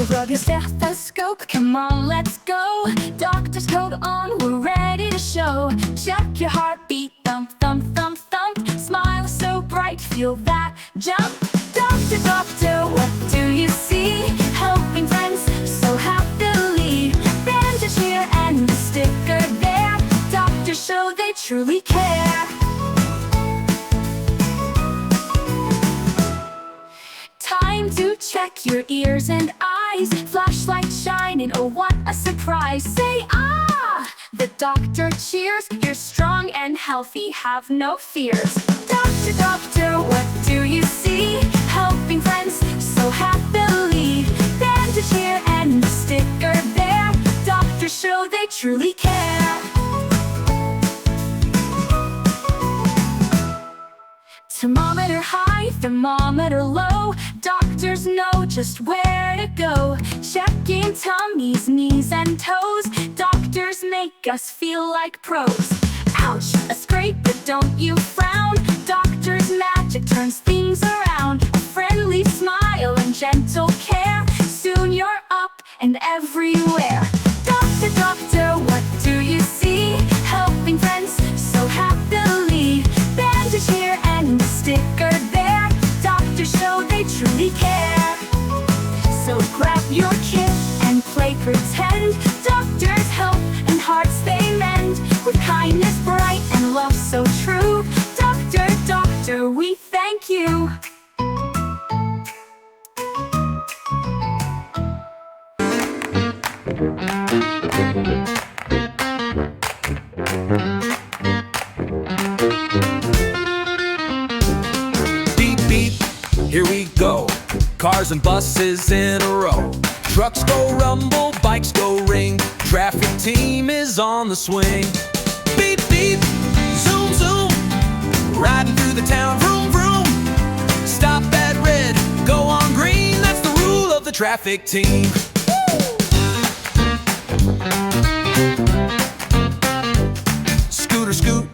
Grab your stethoscope, come on, let's go. Doctor's coat on, we're ready to show. Check your heartbeat, thump, thump, thump, thump. Smile so bright, feel that jump. Doctor, doctor, what do you see? Helping friends so happily. Bandage here and a sticker there. Doctors show they truly care. Time to check your ears and eyes. Flashlight shining, oh what a surprise. Say ah! The doctor cheers. You're strong and healthy, have no fears. Doctor, doctor, what do you see? Helping friends so happily. Bandage here and a sticker there. Doctors show they truly care. Thermometer high, thermometer low. Doctors know just where to go. Checking tummies, knees and toes. Doctors make us feel like pros. Ouch, a scrape, but don't you frown. Doctors' magic turns things around. A friendly smile and gentle care. Soon you're up and everywhere. Doctor, doctor, what do you see? Helping friends so happily. Bandage here and a sticker there. Doctors show they truly care. So grab your kit and play pretend. Doctors help and hearts they mend. With kindness bright and love so true. Doctor, doctor, we thank you. Beep, beep, here we go. Cars and buses in a row. Trucks go rumble, bikes go ring. Traffic team is on the swing. Beep, beep, zoom, zoom. Riding through the town, vroom, vroom. Stop at red, go on green. That's the rule of the traffic team. Scooter scoot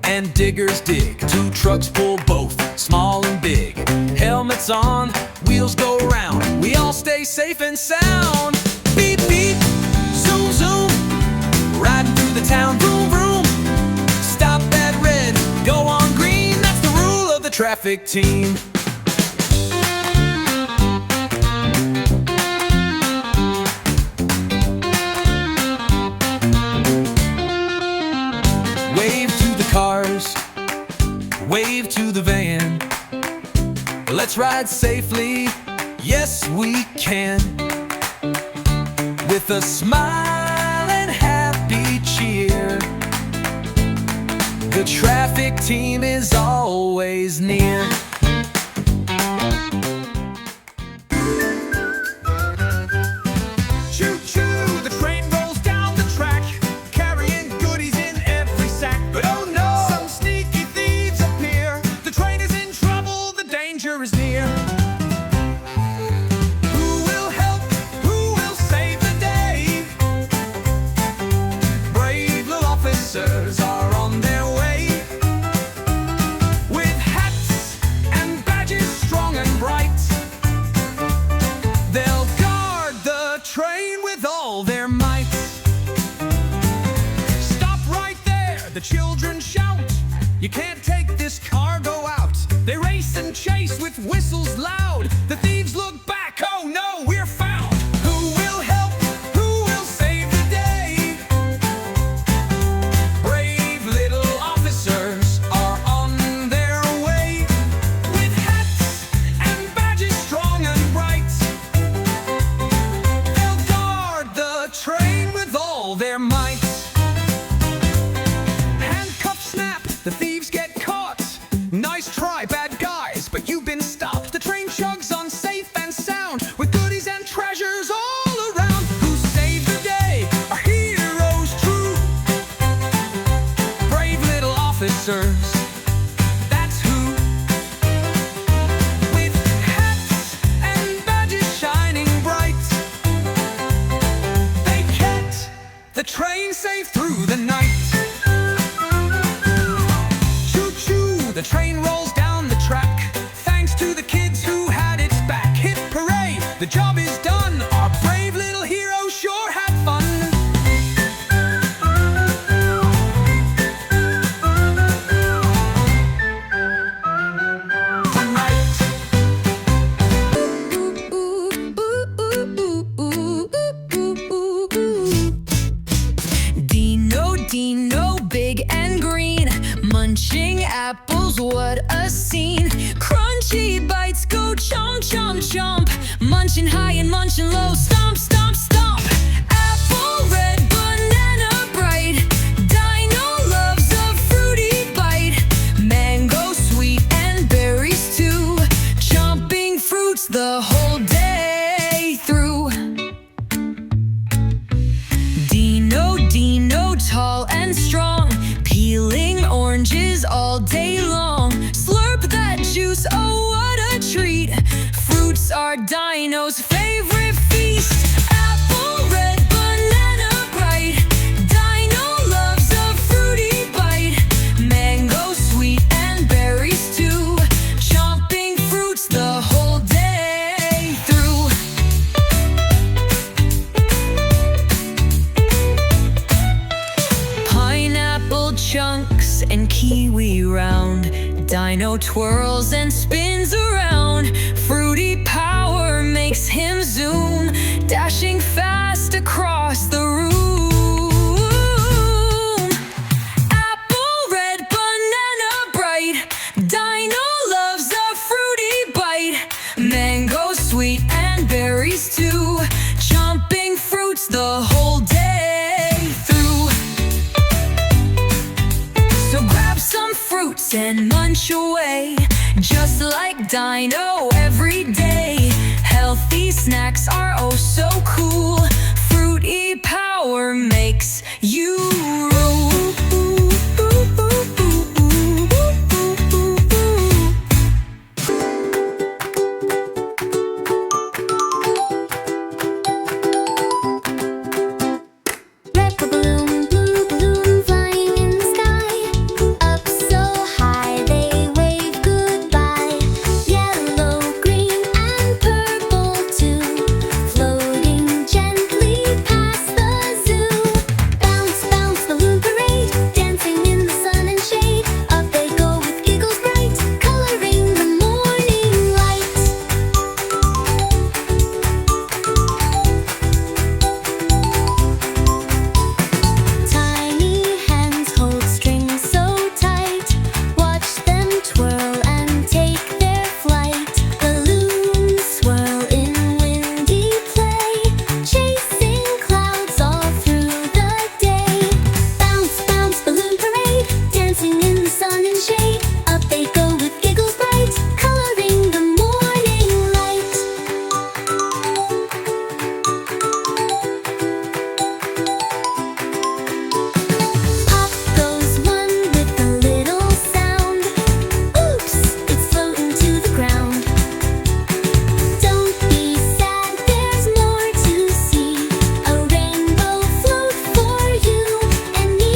and diggers dig. Two trucks pull both, small and big. Helmets on, wheels go round. We all stay safe and sound. Beep, beep, zoom, zoom. Riding through the town, vroom, vroom. Stop at red, go on green. That's the rule of the traffic team. Wave to the cars, wave to the van. Let's ride safely, yes we can. With a smile and happy cheer, the traffic team is always near. Choo choo, the train rolls down the track, carrying goodies in every sack. But oh no, some sneaky thieves appear. The train is in trouble, the danger is near. Who will help? Who will save the day? Brave little officers are on their way. With hats and badges strong and bright, they'll guard the train with all their might. Stop right there, the children shout. You can't take this cargo out. They race and chase with whistles loud. The thieves look back, oh no, we're found. Who will help? Who will save the day? Brave little officers are on their way. With hats and badges strong and bright, they'll guard the train with all their might. Handcuffs snap, the thieves get caught. Nice try, bad guys, but you've been stopped. The train chugs on safe and sound, with goodies and treasures all around. Who saved the day are heroes true. Brave little officers, that's who. With hats and badges shining bright, they kept the train safe through the night. Choo choo, the train rolls down the track. Thanks to the kids who had its back. Hip hooray, the job is done. Dino big and green, munching apples, what a scene. Crunchy bites go chomp, chomp, chomp, munching high and munching low, stomp, stomp, stomp. Apple red, banana bright, Dino loves a fruity bite. Mango sweet and berries too, chomping fruits the whole day through. Dino tall and strong, peeling oranges all day long. Slurp that juice, oh what a treat. Fruits are Dino's favorite feast. Apple red, banana bright, Dino loves a fruity bite. Mango sweet and berries too, chomping fruits the whole day through. Pineapple chunks and kiwi round, Dino twirls and spins around. Fruity power makes him zoom, dashing fast across the room. Apple red, banana bright, Dino loves a fruity bite. Mango sweet and berries too, chomping fruits the whole day through. So grab some fruits and munch away, just like Dino every day. Healthy snacks are oh so cool, fruity power makes you rule. Red balloon, blue balloon, flying in the sky. Up so high they wave goodbye. Yellow, green, and purple too, floating gently past the zoo. Bounce, bounce, balloon parade, dancing in the sun and shade. Up they go with giggles bright, coloring the morning light. Tiny hands hold strings so tight, watch them twirl and take their flight. Balloons swirl in windy play, chasing clouds all through the day. Bounce, bounce, balloon parade, dancing in the sun and shade. Up they go with giggles bright, coloring the morning light. Pop goes one with a little sound. Oops, it's floating to the ground. Don't be sad, there's more to see. A rainbow float for you and me.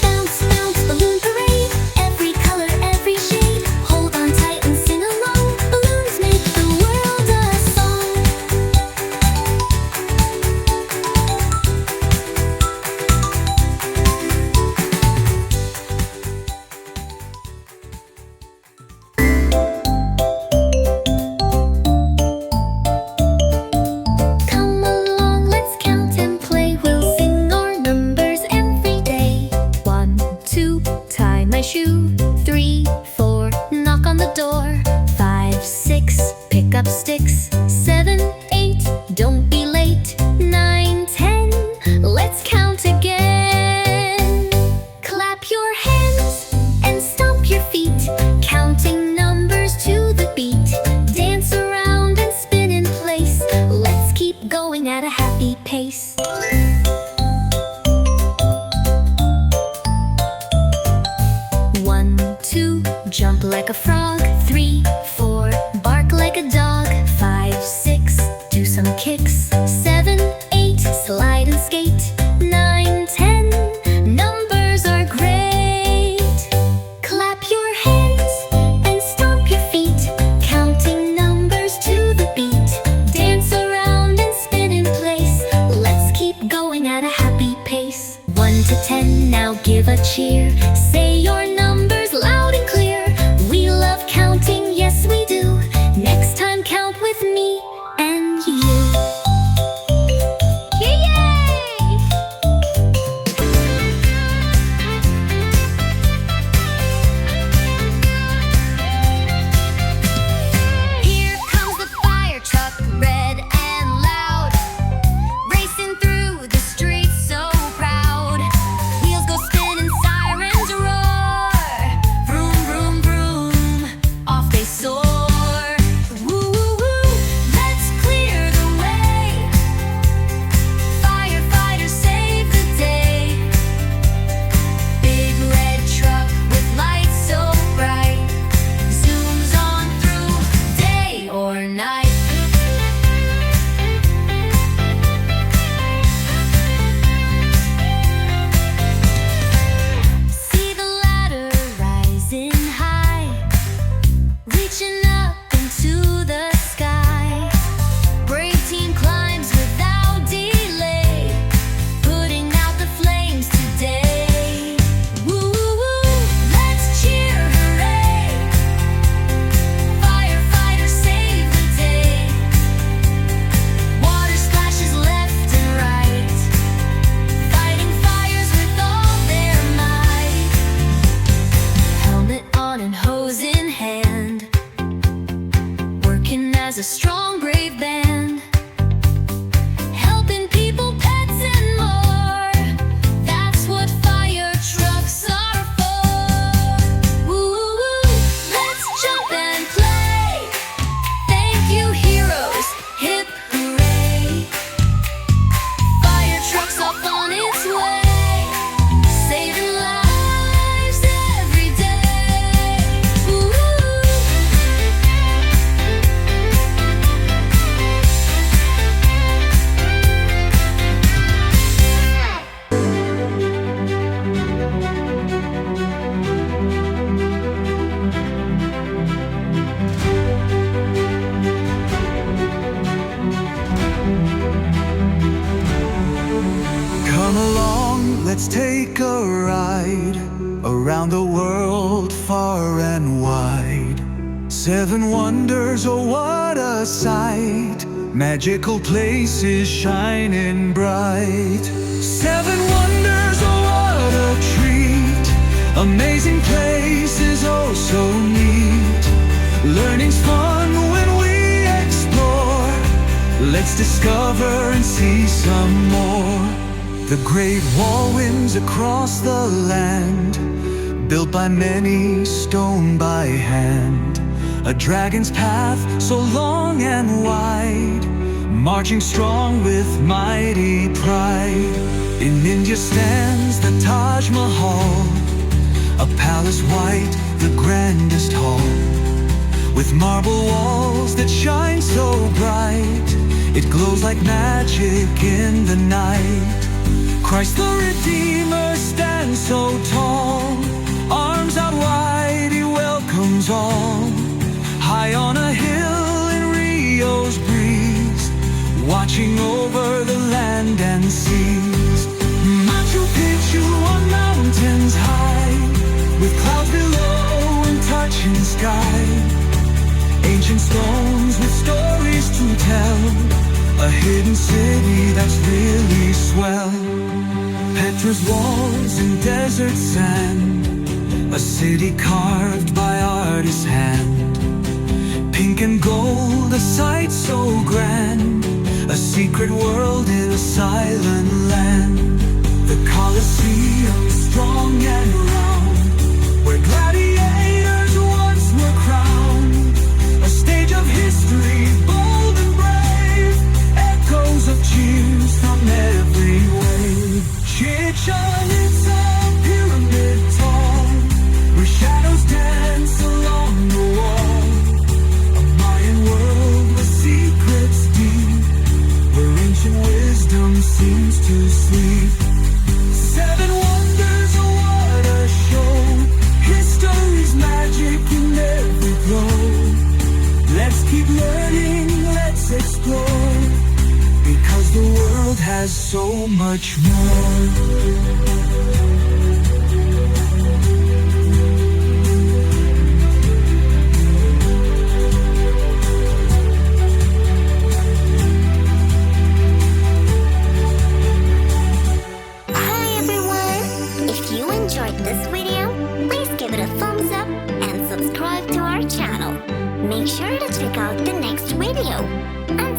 Bounce, bounce, balloon parade, every color, every shade. Hold on tight and sing along. Balloons make the world a song. Come along, let's count and play. We'll sing our numbers every day. 1, 2, tie my shoe. 3, 4, knock on the door. 5, 6, pick up sticks. 7, 8, don't be late. 9, 10, let's count again. Clap your hands and stomp your feet, counting numbers to the beat. Dance around and spin in place, let's keep going at a happy pace. 1, 2, jump like a frog. 3, 4, bark like a dog. 5, 6, do some kicks. 7, 8, slide and skate. 9, 10, numbers are great. Clap your hands and stomp your feet, counting numbers to the beat. Dance around and spin in place, let's keep going at a happy pace. 1 to 10, now give a cheer. Say your numbers loud and clear. We love counting, yes we do. Next time count with me and you. Yay! a ride around the world far and wide. 7 wonders, oh what a sight, magical places shining bright. 7 wonders, oh what a treat, amazing places, oh so neat. Learning's fun when we explore, let's discover and see some more. The great wall winds across the land, built by many, stone by hand. A dragon's path so long and wide, marching strong with mighty pride. In India stands the Taj Mahal, a palace white, the grandest hall, with marble walls that shine so bright, it glows like magic in the night. Christ the Redeemer stands so tall, arms out wide, he welcomes all. High on a hill in Rio's breeze, watching over the land and seas. Machu Picchu on mountains high, with clouds below and touching sky. Ancient stones with stories to tell, a hidden city that's really swell. Petra's walls in desert sand, a city carved by artist's hand. Pink and gold, a sight so grand, a secret world in a silent land. The Colosseum strong and round, where gladiators once were crowned. A stage of history, bold and brave, echoes of cheers from every wave. Chichen Itza, pyramid tall, where shadows dance along the wall. A Mayan world with secrets deep, where ancient wisdom seems to sleep. 7 wonders, oh what a show, history's magic in every glow. Let's keep learning, let's explore, because the world has so much more. Hi everyone! If you enjoyed this video, please give it a thumbs up and subscribe to our channel. Make sure to check out the next video. Until